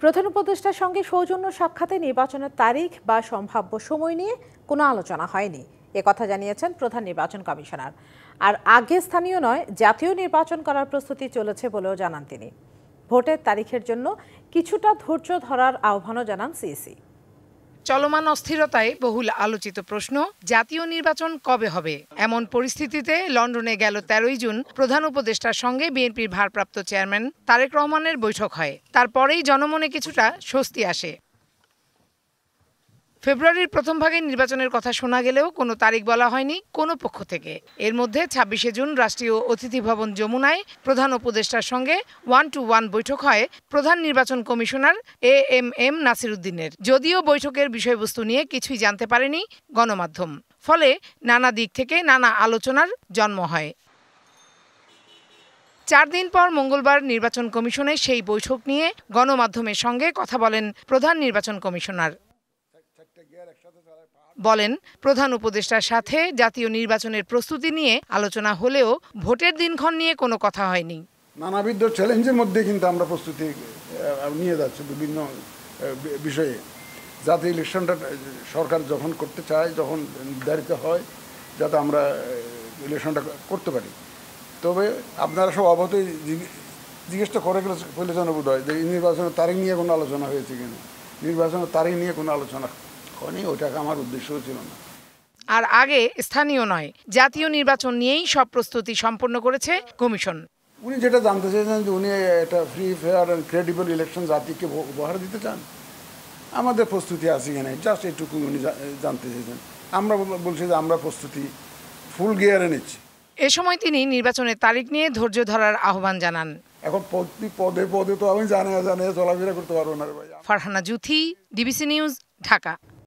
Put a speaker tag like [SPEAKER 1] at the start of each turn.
[SPEAKER 1] প্রধান উপদেষ্টার সঙ্গে সৌজন্য সাক্ষাতে নির্বাচনের তারিখ বা সম্ভাব্য সময় নিয়ে কোনো আলোচনা হয়নি, একথা জানিয়েছেন প্রধান নির্বাচন কমিশনার। আর আগে স্থানীয় নয়, জাতীয় নির্বাচন করার প্রস্তুতি চলেছে বলেও জানান তিনি। ভোটের তারিখের জন্য কিছুটা ধৈর্য ধরার আহ্বানও জানান সিইসি।
[SPEAKER 2] চলমান অস্থিরতায় বহুল আলোচিত প্রশ্ন, জাতীয় নির্বাচন কবে হবে? এমন পরিস্থিতিতে লন্ডনে গেল 13ই জুন প্রধান উপদেষ্টার সঙ্গে বিএনপির ভারপ্রাপ্ত চেয়ারম্যান তারেক রহমানের বৈঠক হয়। তারপরেই জনমনে কিছুটা স্বস্তি আসে। ফেব্রুয়ারির প্রথম ভাগে নির্বাচনের কথা শোনা গেলেও কোনো তারিখ বলা হয়নি কোনো পক্ষ থেকে। এর মধ্যে 26শে জুন রাষ্ট্রীয় অতিথি ভবন যমুনায় প্রধান উপদেষ্টার সঙ্গে 1-to-1 বৈঠক হয় প্রধান নির্বাচন কমিশনার AMM নাসির উদ্দিনের। যদিও বৈঠকের বিষয়বস্তু নিয়ে কিছুই জানতে পারেনি গণমাধ্যম, ফলে নানা দিক থেকে নানা আলোচনার জন্ম হয়। 4 দিন পর মঙ্গলবার নির্বাচন কমিশনের সেই বৈঠক নিয়ে গণমাধ্যমের সঙ্গে কথা বলেন প্রধান নির্বাচন কমিশনার। বলেন, প্রধান উপদেষ্টার সাথে জাতীয় নির্বাচনের প্রস্তুতি নিয়ে আলোচনা হলেও ভোটের দিনক্ষণ নিয়ে কোনো কথা হয়নি।
[SPEAKER 3] নানাবিধ চ্যালেঞ্জের মধ্যে কিন্তু আমরা প্রস্তুতি নিয়ে যাচ্ছি বিভিন্ন বিষয়ে, যাতে ইলেকশনটা সরকার যখন করতে চায়, যখন নির্ধারিত হয়, যাতে আমরা ইলেকশনটা করতে পারি। তবে আপনারা সব অবশ্যই জিজ্ঞেসটা করে গেলে প্রয়োজন বোধ হয় যে নির্বাচনের তারিখ নিয়ে কোনো আলোচনা হয়েছে কিনা। নির্বাচনের তারিখ নিয়ে কোনো আলোচনা হয়নি, ওটাকে আমার উদ্দেশ্যও ছিল না।
[SPEAKER 2] আর আগে স্থানীয় নয়, জাতীয় নির্বাচন নিয়েই সব প্রস্তুতি সম্পন্ন করেছে কমিশন।
[SPEAKER 3] উনি যেটা জানতে চেয়েছেন যে উনি একটা free, fair and credible election জাতিকে উপহার দিতে চান, আমাদের প্রস্তুতি আছে কিনা জাস্ট এটুকু উনি জানতে চেয়েছেন। আমরা বলছি যে আমরা প্রস্তুতি ফুল গিয়ারে নিচ্ছি।
[SPEAKER 2] এ সময় তিনি নির্বাচনের তারিখ নিয়ে ধৈর্য ধরার আহ্বান জানান।
[SPEAKER 3] এখন পদে পদে তো আমি জানিয়ে চলাফেরা করতে পারবো না।
[SPEAKER 2] Farhana Juthi, DBC news, Dhaka.